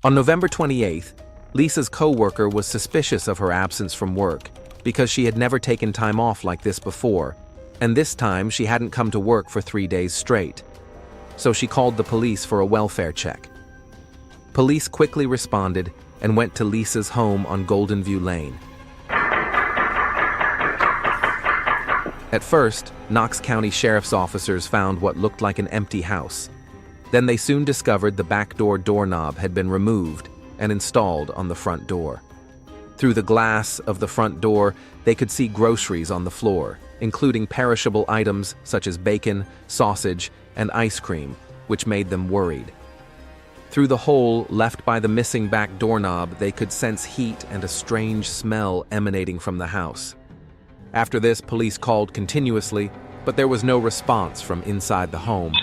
On November 28th, Lisa's co-worker was suspicious of her absence from work because she had never taken time off like this before, and this time she hadn't come to work for 3 days straight. So she called the police for a welfare check. Police quickly responded and went to Lisa's home on Golden View Lane. At first, Knox County Sheriff's officers found what looked like an empty house. Then they soon discovered the back door doorknob had been removed and installed on the front door. Through the glass of the front door, they could see groceries on the floor, including perishable items such as bacon, sausage, and ice cream, which made them worried. Through the hole left by the missing back doorknob, they could sense heat and a strange smell emanating from the house. After this, police called continuously, but there was no response from inside the home.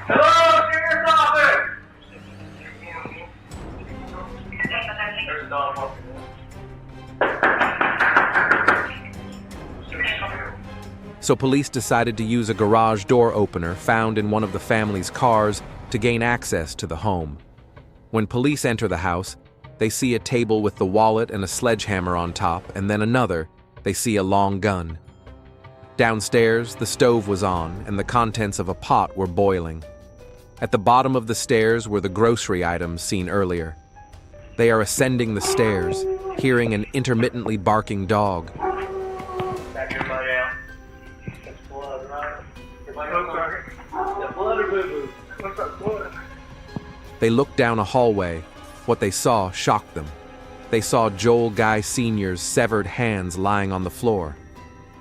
Hello, Sheriff's Office! So police decided to use a garage door opener found in one of the family's cars to gain access to the home. When police enter the house, they see a table with the wallet and a sledgehammer on top, and then another. They see a long gun. Downstairs, the stove was on, and the contents of a pot were boiling. At the bottom of the stairs were the grocery items seen earlier. They are ascending the stairs, hearing an intermittently barking dog. They looked down a hallway. What they saw shocked them. They saw Joel Guy Sr.'s severed hands lying on the floor.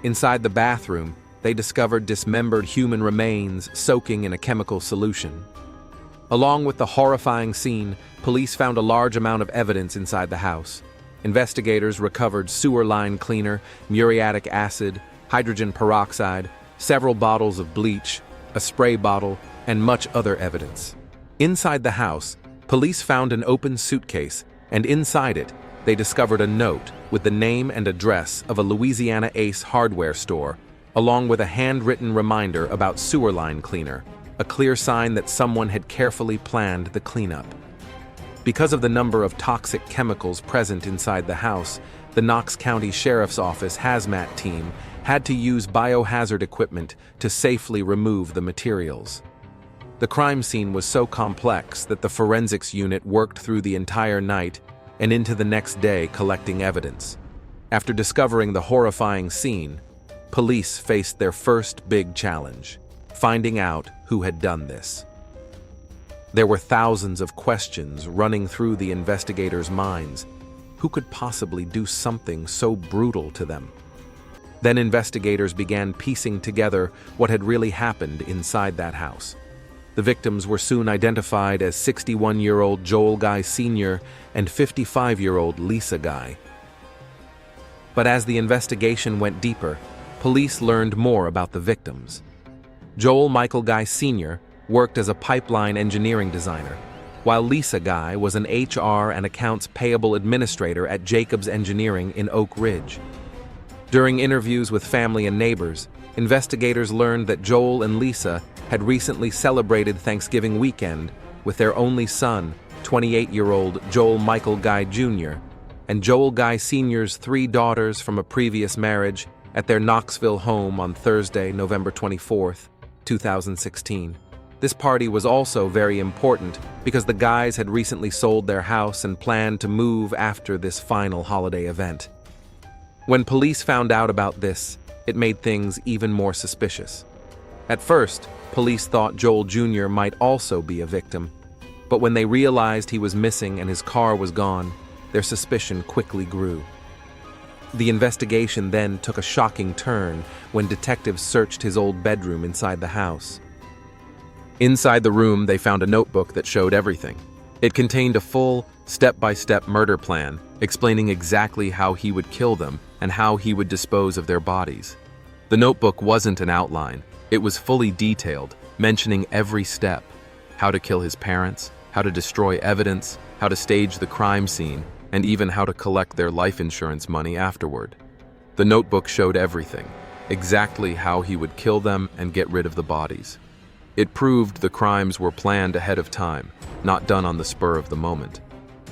Inside the bathroom, they discovered dismembered human remains soaking in a chemical solution. Along with the horrifying scene, police found a large amount of evidence inside the house. Investigators recovered sewer line cleaner, muriatic acid, hydrogen peroxide, several bottles of bleach, a spray bottle, and much other evidence. Inside the house, police found an open suitcase, and inside it, they discovered a note with the name and address of a Louisiana Ace hardware store, along with a handwritten reminder about sewer line cleaner, a clear sign that someone had carefully planned the cleanup. Because of the number of toxic chemicals present inside the house, the Knox County Sheriff's Office hazmat team had to use biohazard equipment to safely remove the materials. The crime scene was so complex that the forensics unit worked through the entire night and into the next day collecting evidence. After discovering the horrifying scene, police faced their first big challenge: finding out who had done this. There were thousands of questions running through the investigators' minds. Who could possibly do something so brutal to them? Then investigators began piecing together what had really happened inside that house. The victims were soon identified as 61-year-old Joel Guy Sr. and 55-year-old Lisa Guy. But as the investigation went deeper, police learned more about the victims. Joel Michael Guy Sr. worked as a pipeline engineering designer, while Lisa Guy was an HR and accounts payable administrator at Jacobs Engineering in Oak Ridge. During interviews with family and neighbors, investigators learned that Joel and Lisa had recently celebrated Thanksgiving weekend with their only son, 28-year-old Joel Michael Guy Jr., and Joel Guy Sr.'s 3 daughters from a previous marriage at their Knoxville home on Thursday, November 24, 2016. This party was also very important because the Guys had recently sold their house and planned to move after this final holiday event. When police found out about this, it made things even more suspicious. At first, police thought Joel Jr. might also be a victim, but when they realized he was missing and his car was gone, their suspicion quickly grew. The investigation then took a shocking turn when detectives searched his old bedroom inside the house. Inside the room, they found a notebook that showed everything. It contained a full, step-by-step murder plan explaining exactly how he would kill them and how he would dispose of their bodies. The notebook wasn't an outline. It was fully detailed, mentioning every step: how to kill his parents, how to destroy evidence, how to stage the crime scene, and even how to collect their life insurance money afterward. The notebook showed everything, exactly how he would kill them and get rid of the bodies. It proved the crimes were planned ahead of time, not done on the spur of the moment.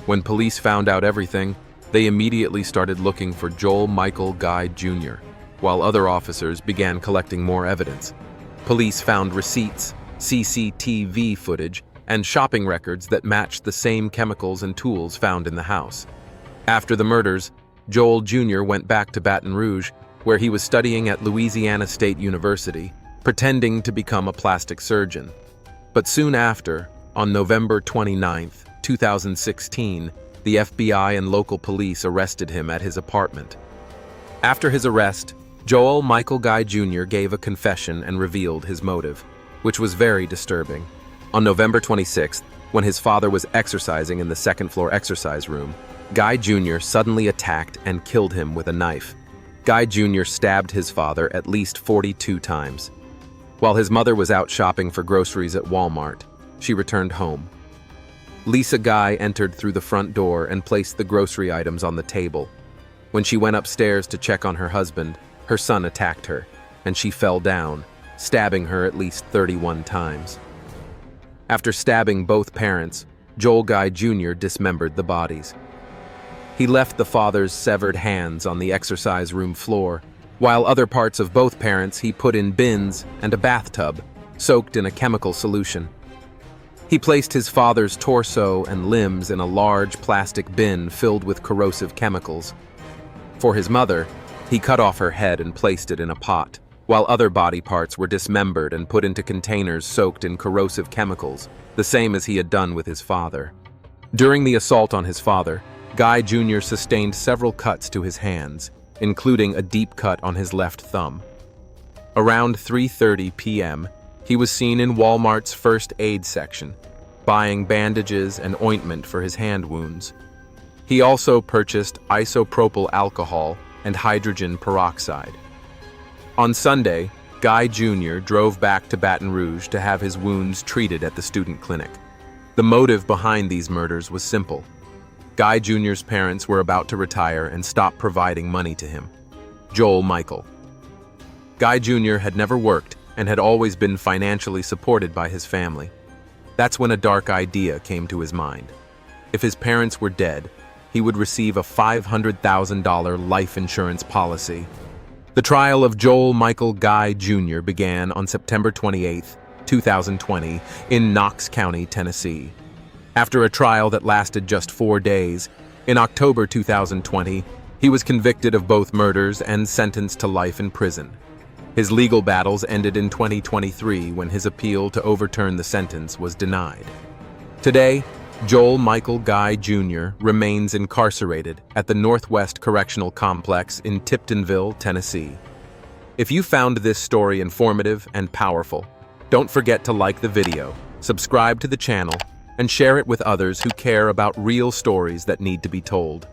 When police found out everything, they immediately started looking for Joel Michael Guy Jr., while other officers began collecting more evidence. Police found receipts, CCTV footage, and shopping records that matched the same chemicals and tools found in the house. After the murders, Joel Jr. went back to Baton Rouge, where he was studying at Louisiana State University, pretending to become a plastic surgeon. But soon after, on November 29, 2016, the FBI and local police arrested him at his apartment. After his arrest, Joel Michael Guy Jr. gave a confession and revealed his motive, which was very disturbing. On November 26th, when his father was exercising in the second-floor exercise room, Guy Jr. suddenly attacked and killed him with a knife. Guy Jr. stabbed his father at least 42 times. While his mother was out shopping for groceries at Walmart, she returned home. Lisa Guy entered through the front door and placed the grocery items on the table. When she went upstairs to check on her husband, her son attacked her, and she fell down, stabbing her at least 31 times. After stabbing both parents, Joel Guy Jr. dismembered the bodies. He left the father's severed hands on the exercise room floor, while other parts of both parents he put in bins and a bathtub, soaked in a chemical solution. He placed his father's torso and limbs in a large plastic bin filled with corrosive chemicals. For his mother, he cut off her head and placed it in a pot, while other body parts were dismembered and put into containers soaked in corrosive chemicals, the same as he had done with his father. During the assault on his father, Guy Jr. sustained several cuts to his hands, including a deep cut on his left thumb. Around 3:30 p.m., he was seen in Walmart's first aid section, buying bandages and ointment for his hand wounds. He also purchased isopropyl alcohol and hydrogen peroxide. On Sunday, Guy Jr. drove back to Baton Rouge to have his wounds treated at the student clinic. The motive behind these murders was simple. Guy Jr.'s parents were about to retire and stop providing money to him. Joel Michael. Guy Jr. had never worked and had always been financially supported by his family. That's when a dark idea came to his mind. If his parents were dead, he would receive a $500,000 life insurance policy. The trial of Joel Michael Guy Jr. began on September 28, 2020, in Knox County, Tennessee. After a trial that lasted just 4 days, in October 2020, he was convicted of both murders and sentenced to life in prison. His legal battles ended in 2023 when his appeal to overturn the sentence was denied. Today, Joel Michael Guy Jr. remains incarcerated at the Northwest Correctional Complex in Tiptonville, Tennessee. If you found this story informative and powerful, don't forget to like the video, subscribe to the channel, and share it with others who care about real stories that need to be told.